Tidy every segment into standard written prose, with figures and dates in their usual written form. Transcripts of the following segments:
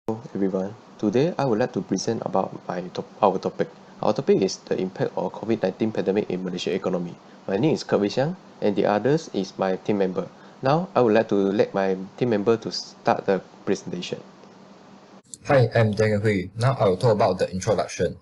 Hello everyone. Today I would like to present about our topic. Our topic is the impact of COVID-19 pandemic in Malaysia economy. My name is Kerk Wei Siang and the others is my team member. Now I would like to let my team member to start the presentation. Hi, I'm Tay Keng Hwee. Now I will talk about the introduction.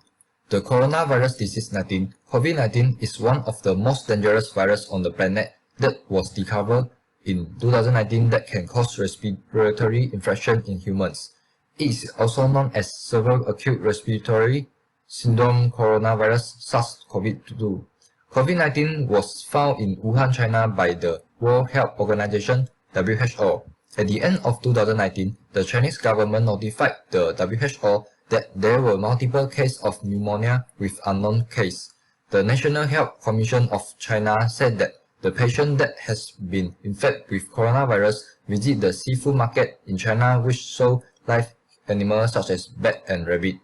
The coronavirus disease 19, COVID-19 is one of the most dangerous viruses on the planet that was discovered in 2019 that can cause respiratory infection in humans. It is also known as severe acute respiratory syndrome coronavirus SARS-CoV-2. COVID-19 was found in Wuhan, China by the World Health Organization (WHO). At the end of 2019, the Chinese government notified the WHO that there were multiple cases of pneumonia with unknown case. The National Health Commission of China said that the patient that has been infected with coronavirus visit the seafood market in China which sold live animals such as bat and rabbit.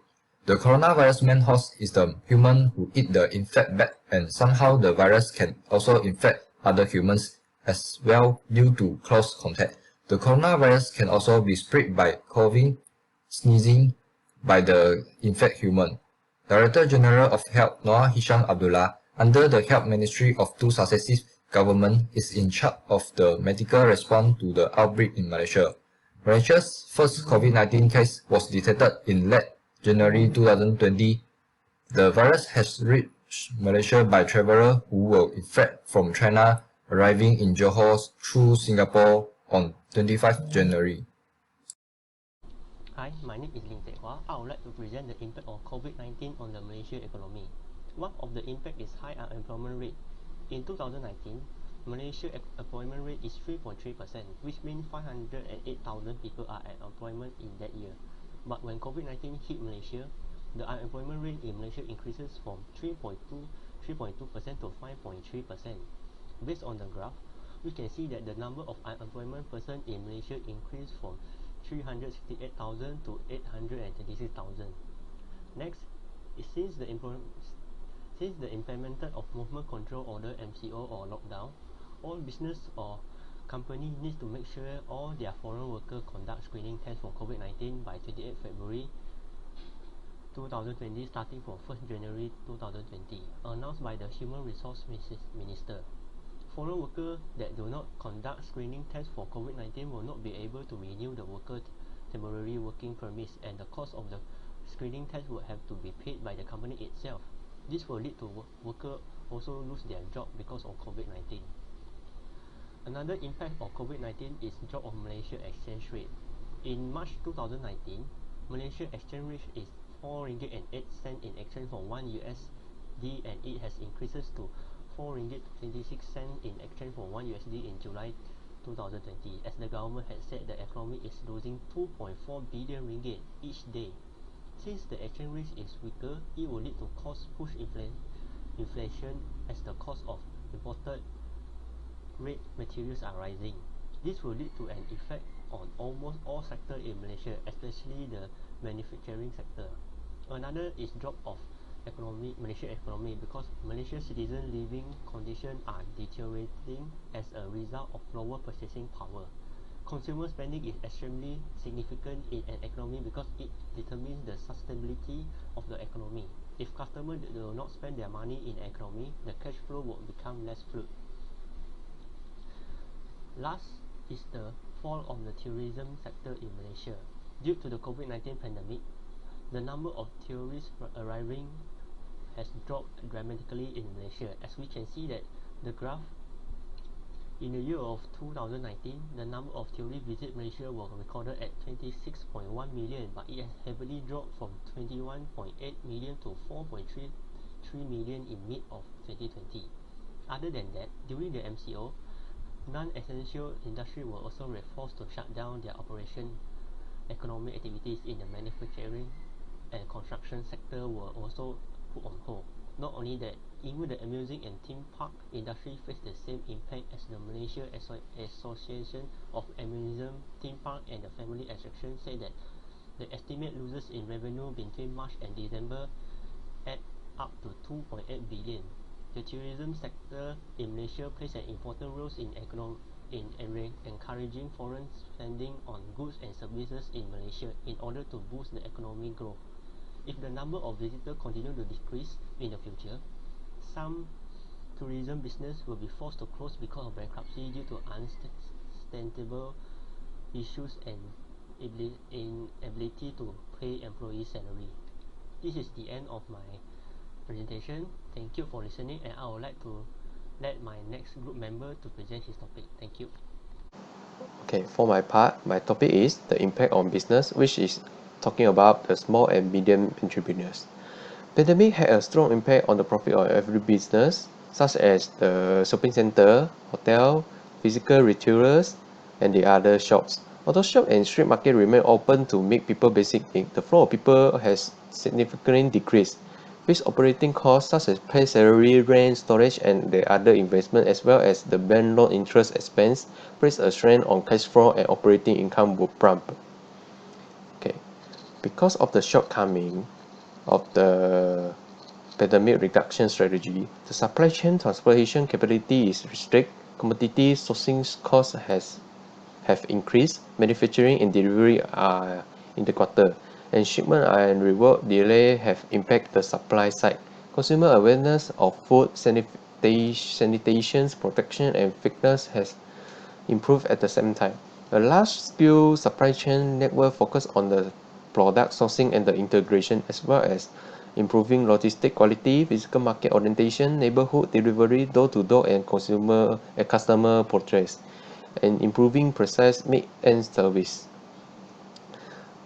The coronavirus main host is the human who eat the infected bat, and somehow the virus can also infect other humans as well due to close contact. The coronavirus can also be spread by coughing, sneezing by the infected human. Director General of Health Noor Hisham Abdullah, under the Health Ministry of two successive governments, is in charge of the medical response to the outbreak in Malaysia. Malaysia's first COVID-19 case was detected in late January 2020. The virus has reached Malaysia by travelers who were infected from China, arriving in Johor through Singapore on 25 January. Hi, my name is Lim Teck Hwa. I would like to present the impact of COVID-19 on the Malaysian economy. One of the impact is high unemployment rate. In 2019, Malaysia employment rate is 3.3%, which means 508,000 people are at employment in that year. But when COVID-19 hit Malaysia, the unemployment rate in Malaysia increases from 3.2% to 5.3%. Based on the graph, we can see that the number of unemployment person in Malaysia increased from 368,000 to 826,000. Next, since the implementation of Movement Control Order (MCO) or lockdown, all business or company needs to make sure all their foreign workers conduct screening tests for COVID-19 by 28 February 2020, starting from 1st January 2020, announced by the Human Resource Minister. Foreign workers that do not conduct screening tests for COVID-19 will not be able to renew the worker temporary working permits, and the cost of the screening test will have to be paid by the company itself. This will lead to workers also lose their job because of COVID-19. Another impact of COVID-19 is drop of Malaysia exchange rate. In March 2019, Malaysia exchange rate is 4 ringgit and 8 cents in exchange for 1 USD, and it has increases to 4 ringgit 26 cents in exchange for 1 USD in July 2020, as the government had said the economy is losing 2.4 billion ringgit each day. Since the exchange rate is weaker, it will lead to cost push inflation as the cost of imported raw materials are rising. This will lead to an effect on almost all sectors in Malaysia, especially the manufacturing sector. Another is drop of Malaysia economy, because Malaysia citizen living conditions are deteriorating as a result of lower purchasing power. Consumer spending is extremely significant in an economy because it determines the sustainability of the economy. If customers do not spend their money in the economy, the cash flow will become less fluid. Last is the fall of the tourism sector in Malaysia. Due to the COVID-19 pandemic, the number of tourists arriving has dropped dramatically in Malaysia, as we can see that the graph. In the year of 2019, the number of tourists visit Malaysia was recorded at 26.1 million, but it has heavily dropped from 21.8 million to 4.33 million in mid of 2020. Other than that, during the MCO, non-essential industry were also forced to shut down their operation. Economic activities in the manufacturing and construction sector were also put on hold. Not only that, even the amusing and theme park industry faced the same impact, as the Malaysia Association of Amusement Theme Park and the Family Attraction said that the estimated losses in revenue between March and December add up to 2.8 billion. The tourism sector in Malaysia plays an important role in in encouraging foreign spending on goods and services in Malaysia in order to boost the economic growth. If the number of visitors continue to decrease in the future, some tourism business will be forced to close because of bankruptcy due to unsustainable issues and inability to pay employee salary. This is the end of my presentation. Thank you for listening, and I would like to let my next group member to present his topic. Thank you. Okay, for my part, my topic is the impact on business, which is talking about the small and medium entrepreneurs. Pandemic had a strong impact on the profit of every business, such as the shopping center, hotel, physical retailers, and the other shops. Although shop and street market remain open to meet people basic needs, the flow of people has significantly decreased. Fixed operating costs such as pay salary, rent, storage, and the other investment, as well as the bank loan interest expense, place a strain on cash flow and operating income will plummet. Okay, because of the shortcoming of the pandemic reduction strategy, the supply chain transportation capability is restricted, commodity sourcing costs have increased, manufacturing and delivery are in the quarter, and shipment and reward delay have impacted the supply side. Consumer awareness of food sanitation, protection, and fitness has improved at the same time. A large-scale supply chain network focused on the product sourcing and the integration, as well as improving logistic quality, physical market orientation, neighborhood delivery, door-to-door and consumer and customer portraits, and improving precise make and service.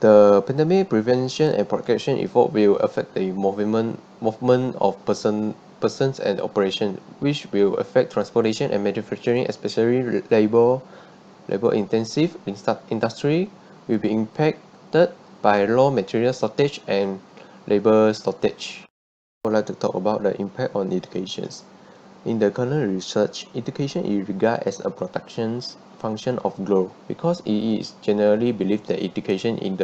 The pandemic prevention and protection effort will affect the movement of persons and operation, which will affect transportation and manufacturing, especially labor intensive industry will be impacted by raw material shortage and labor shortage. I would like to talk about the impact on education. In the current research, education is regarded as a protection function of growth because it is generally believed that education is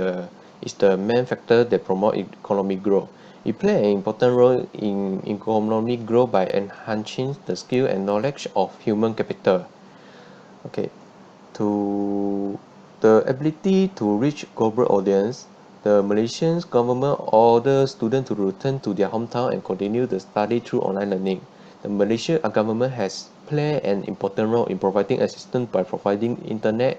the main factor that promotes economic growth. It plays an important role in economic growth by enhancing the skill and knowledge of human capital. Okay, to the ability to reach global audience, the Malaysian government orders students to return to their hometown and continue the study through online learning. The Malaysian government has played an important role in providing assistance by providing internet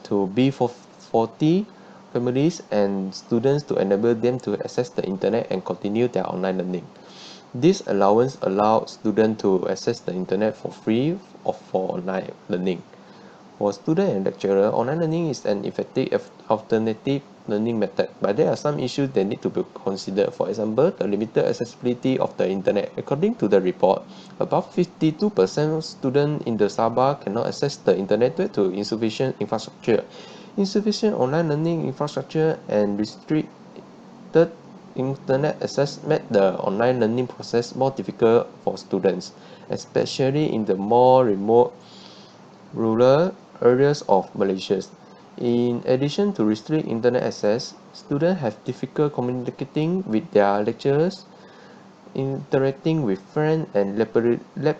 to B40 families and students to enable them to access the internet and continue their online learning. This allowance allows students to access the internet for free or for online learning. For students and lecturers, online learning is an effective alternative learning method, but there are some issues that need to be considered. For example, the limited accessibility of the internet. According to the report, about 52% of students in the Sabah cannot access the internet due to insufficient infrastructure. Insufficient online learning infrastructure and restricted internet access made the online learning process more difficult for students, especially in the more remote rural areas of Malaysia. In addition to restricted internet access, students have difficulty communicating with their lecturers, interacting with friends, and laboratory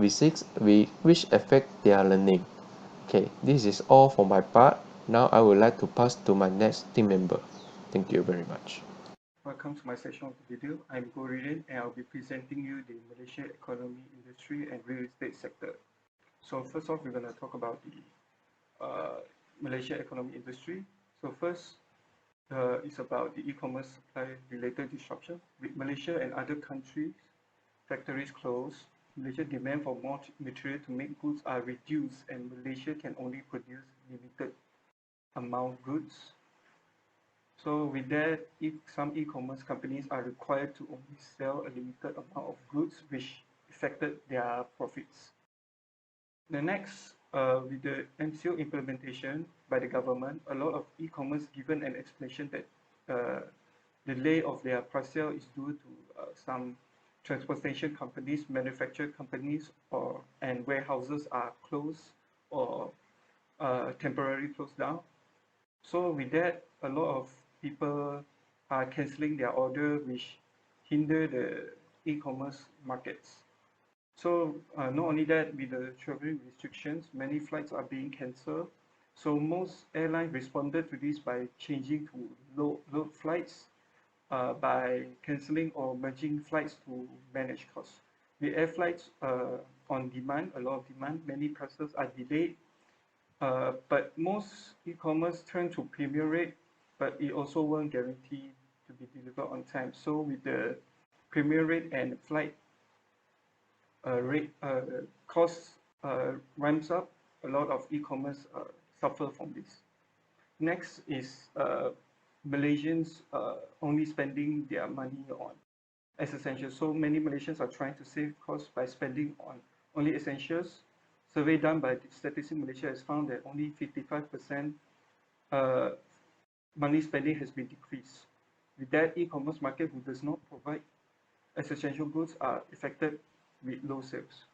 visits which affect their learning. Okay, this is all for my part. Now I would like to pass to my next team member. Thank you very much. Welcome to my section of the video. I'm Ghoh Rie Rian and I'll be presenting you the Malaysia economy, industry and real estate sector. So first off, we're going to talk about the Malaysia economy industry. So first, it's about the e-commerce supply related disruption. With Malaysia and other countries, factories close, Malaysia demand for more material to make goods are reduced and Malaysia can only produce limited amount of goods. So with that, some e-commerce companies are required to only sell a limited amount of goods, which affected their profits. The next, with the MCO implementation by the government, a lot of e-commerce given an explanation that delay of their parcel is due to some transportation companies, manufacturer companies, and warehouses are closed or temporarily closed down. So with that, a lot of people are cancelling their order, which hinder the e-commerce markets. So not only that, with the traveling restrictions, many flights are being cancelled. So most airlines responded to this by changing to low flights, by cancelling or merging flights to manage costs. With air flights on demand, a lot of demand, many prices are delayed. But most e-commerce turn to premium rate, but it also won't guarantee to be delivered on time. So with the premium rate and flight rate costs ramps up, a lot of e-commerce suffer from this. Next is Malaysians only spending their money on as essentials. So many Malaysians are trying to save costs by spending on only essentials. Survey done by Statistics Malaysia has found that only 55% money spending has been decreased. With that, e-commerce market who does not provide essential goods are affected with low sales.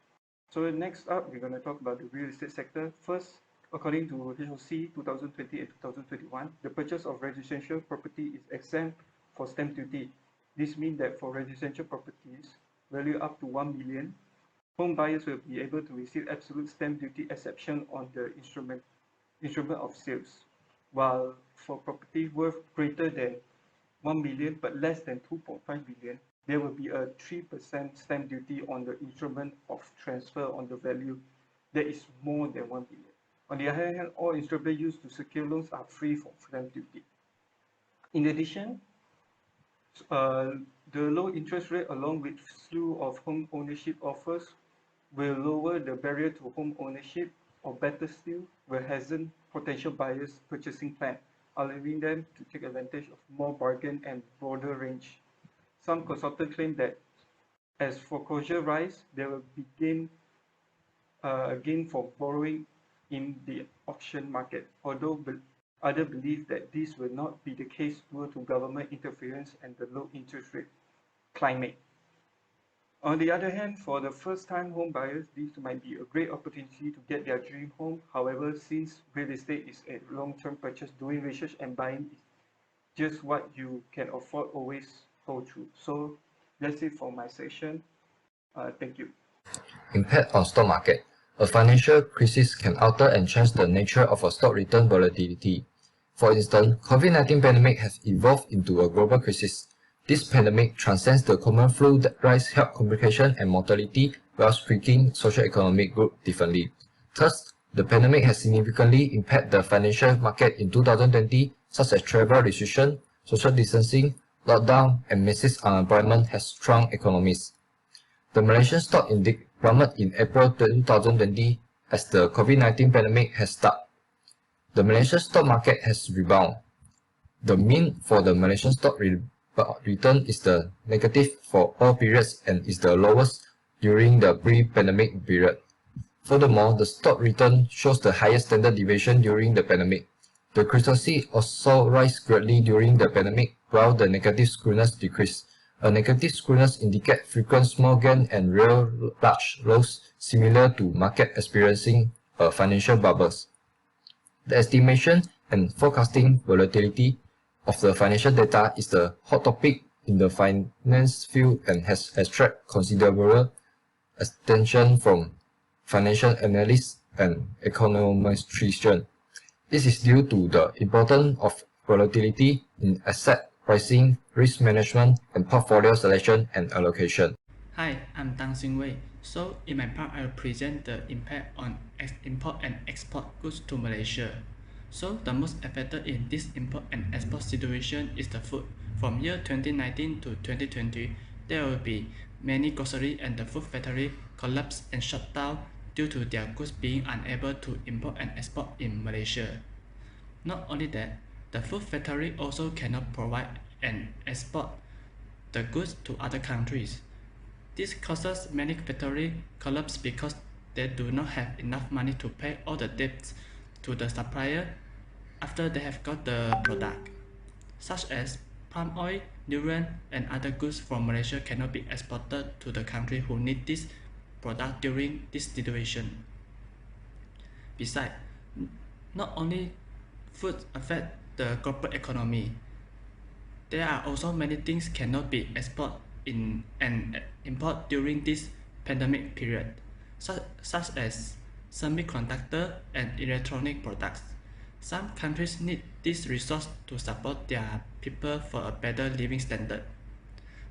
So next up, we're going to talk about the real estate sector. First, according to HOC 2020 and 2021, the purchase of residential property is exempt for stamp duty. This means that for residential properties value up to 1 million, home buyers will be able to receive absolute stamp duty exception on the instrument of sales, while for property worth greater than 1 million but less than 2.5 million, there will be a 3% stamp duty on the instrument of transfer on the value that is more than 1 million. On the other hand, all instruments used to secure loans are free from stamp duty. In addition, the low interest rate along with slew of home ownership offers will lower the barrier to home ownership, or better still, will hasten potential buyers' purchasing plan, allowing them to take advantage of more bargain and broader range. Some consultants claim that as foreclosure rise, there will be gain for borrowing in the auction market, although others believe that this will not be the case due to government interference and the low interest rate climate. On the other hand, for the first-time home buyers, this might be a great opportunity to get their dream home. However, since real estate is a long-term purchase, doing research and buying is just what you can afford always hold true. So that's it for my section. Thank you. Impact on stock market. A financial crisis can alter and change the nature of a stock return volatility. For instance, COVID-19 pandemic has evolved into a global crisis. This pandemic transcends the common flu that rise health complication and mortality while striking socio-economic group differently. Thus, the pandemic has significantly impacted the financial market in 2020, such as travel restriction, social distancing, lockdown, and massive unemployment has shrunk economies. The Malaysian stock index plummeted in April 2020 as the COVID-19 pandemic has started. The Malaysian stock market has rebounded. The mean for the Malaysian stock return is the negative for all periods and is the lowest during the pre-pandemic period. Furthermore, the stock return shows the highest standard deviation during the pandemic. The currency also rose greatly during the pandemic, while the negative skewness decreased. A negative skewness indicates frequent small gain and real large loss, similar to market experiencing a financial bubbles. The estimation and forecasting volatility of the financial data is the hot topic in the finance field and has attracted considerable attention from financial analysts and econometricians. This is due to the importance of volatility in asset pricing, risk management, and portfolio selection and allocation. Hi, I'm Tang Xin Wei. So, in my part, I will present the impact on import and export goods to Malaysia. So, the most affected in this import and export situation is the food. From year 2019 to 2020, there will be many grocery and the food factory collapse and shut down due to their goods being unable to import and export in Malaysia. Not only that, the food factory also cannot provide and export the goods to other countries. This causes many factories collapse because they do not have enough money to pay all the debts to the supplier after they have got the product, such as palm oil, durian, and other goods from Malaysia cannot be exported to the country who need this product during this situation. Besides, not only food affect the global economy, there are also many things cannot be exported in and import during this pandemic period, such as semiconductor and electronic products. Some countries need this resource to support their people for a better living standard.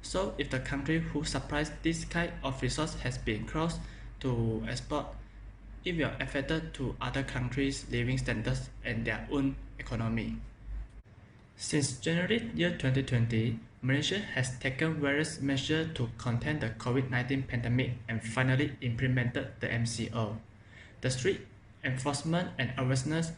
So if the country who supplies this kind of resource has been closed to export, it will affect to other countries' living standards and their own economy. Since January year 2020, Malaysia has taken various measures to contain the COVID-19 pandemic and finally implemented the MCO. The strict enforcement and awareness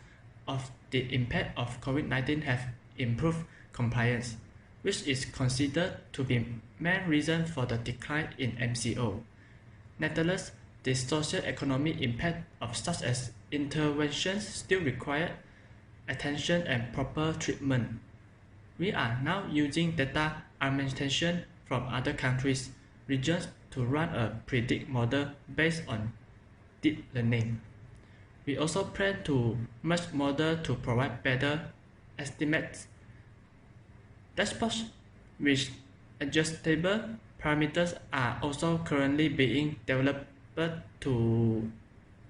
of the impact of COVID-19 have improved compliance, which is considered to be main reason for the decline in MCO. Nevertheless, the socio-economic impact of such as interventions still require attention and proper treatment. We are now using data augmentation from other countries, regions to run a predict model based on deep learning. We also plan to merge model to provide better estimates. Dashboards with adjustable parameters are also currently being developed to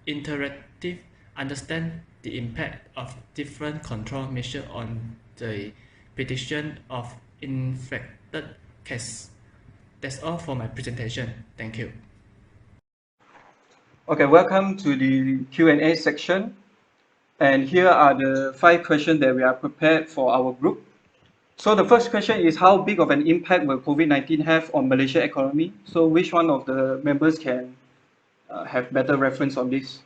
interactive understand the impact of different control measures on the prediction of infected cases. That's all for my presentation. Thank you. Okay, welcome to the Q&A section. And here are the 5 questions that we are prepared for our group. So the first question is, how big of an impact will COVID-19 have on Malaysia economy? So which one of the members can have better reference on this?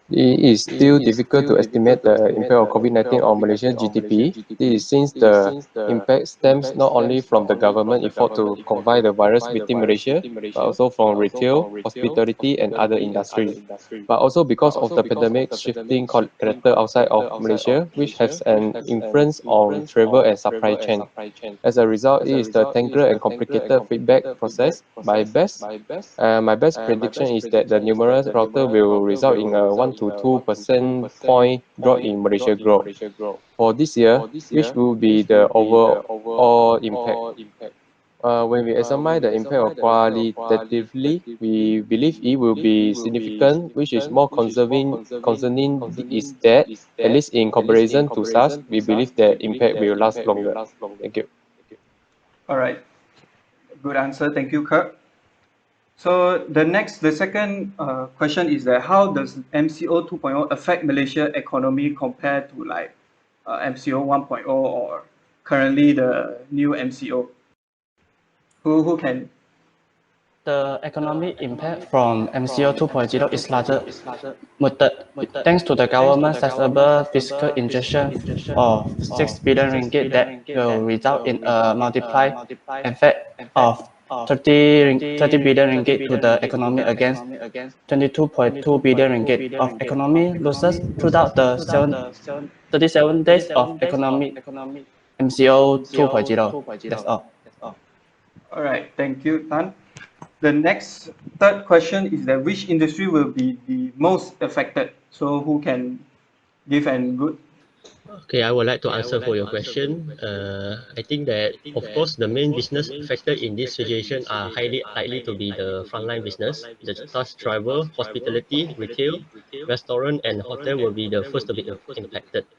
It is still difficult to estimate the impact of COVID-19 on Malaysian GDP. This is since the impact stems not only from the government effort to confine the virus within Malaysia, but also from retail, hospitality, and other industries. But also because of the pandemic shifting character outside of Malaysia, which has an influence on travel and supply chain. As a result, it is the tangled and complicated feedback process. My best prediction is that the numerous router will result in a 1 to 2 percent point drop in Malaysia growth for this year, which will be the overall impact. When we examine the impact qualitatively, we believe it will be significant, which is more concerning is that, at least in comparison to SARS, we believe that impact will last longer. Thank you. All right, good answer. Thank you, Kerk. So the second question is that how does MCO 2.0 affect Malaysia economy compared to like MCO 1.0 or currently the new MCO? Who can? The economic impact from MCO 2.0 is larger muted, thanks to the government's sizable fiscal injection of 6 billion ringgit that will result in a multiplied effect of 30 billion ringgit to the economy against 22.2 billion ringgit of economy losses throughout the 37 days of economic MCO 2.0. That's all. All right, thank you, Tan. The next third question is that which industry will be the most affected? So who can give an good? Okay, I would like to answer for your question. I think that, of course, the main business affected in this situation are highly likely to be the frontline business. The thus travel, hospitality, retail, restaurant, and hotel will be the first to be impacted.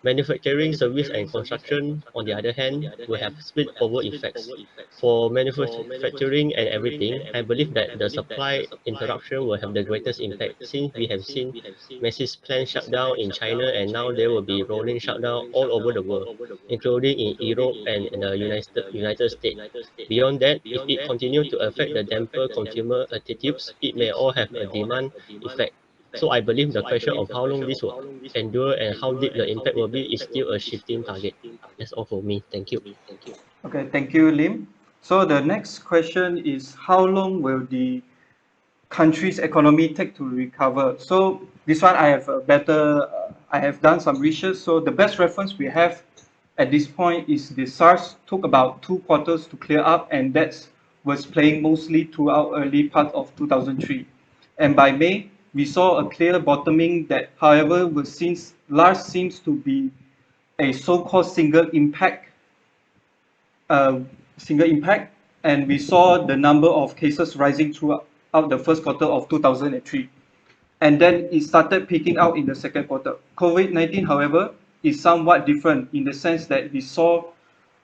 Manufacturing, service, and construction, on the other hand, will have spillover effects. For manufacturing and everything, I believe that the supply interruption will have the greatest impact, since we have seen massive plant shutdown in China, and now there will be rolling shutdown all over the world, including in Europe and in the United States. Beyond that, if it continues to affect the damper consumer attitudes, it may all have a demand effect. So I believe the question of how long this will endure and how deep the impact will be is still a shifting target. That's all for me. Thank you. Okay, thank you, Lim. So the next question is, how long will the country's economy take to recover? So this one I have I have done some research. So the best reference we have at this point is the SARS took about 2 quarters to clear up, and that was playing mostly throughout early part of 2003. And by May, we saw a clear bottoming that, however, last seems to be a so-called single impact. and we saw the number of cases rising throughout the first quarter of 2003. And then it started peaking out in the second quarter. COVID-19, however, is somewhat different in the sense that we saw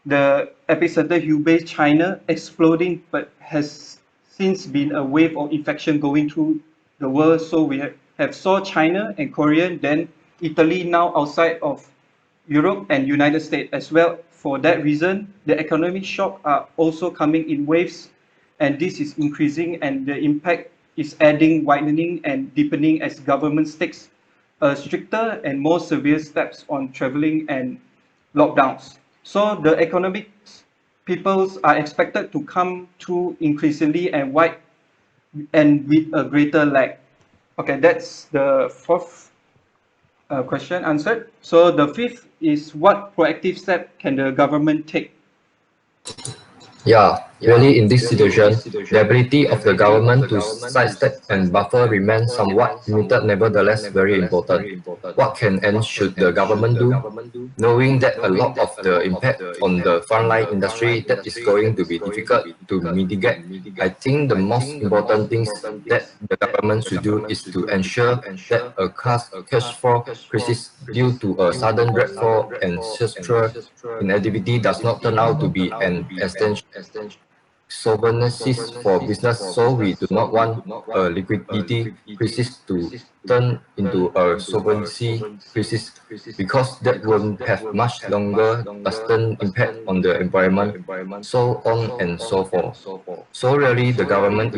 the epicenter Hubei, China, exploding, but has since been a wave of infection going through the world. So we have saw China and Korea, then Italy now outside of Europe and United States as well. For that reason, the economic shock are also coming in waves, and this is increasing, and the impact is adding, widening, and deepening as governments takes stricter and more severe steps on traveling and lockdowns. So the economic peoples are expected to come through increasingly and wide and with a greater lag. Okay, that's the fourth question answered. So the fifth is, what proactive step can the government take? Yeah, really in this situation, the ability of the government to sidestep and buffer remains somewhat limited, nevertheless very important. What can and should the government do? Knowing that a lot of the impact on the frontline industry that is going to be difficult to mitigate, I think the most important things that the government should do is to ensure that a cash flow crisis due to a sudden rainfall and structural inactivity does not turn out to be an extension solvency for business, so we do not want a liquidity crisis to turn into a solvency crisis, because that will have much longer lasting impact on the environment, so on and so forth. So really the government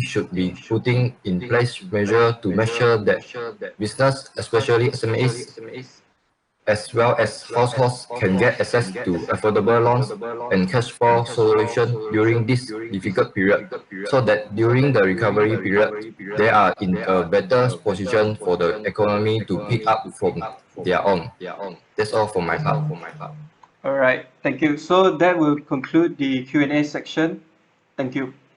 should be putting in place measures to make sure that business, especially SMEs, as well as households, can get access to affordable loans and cash flow solution during this difficult period, so that during the recovery period, they are in a better position for the economy to pick up from their own. That's all for my part. All right, thank you. So that will conclude the Q&A section. Thank you.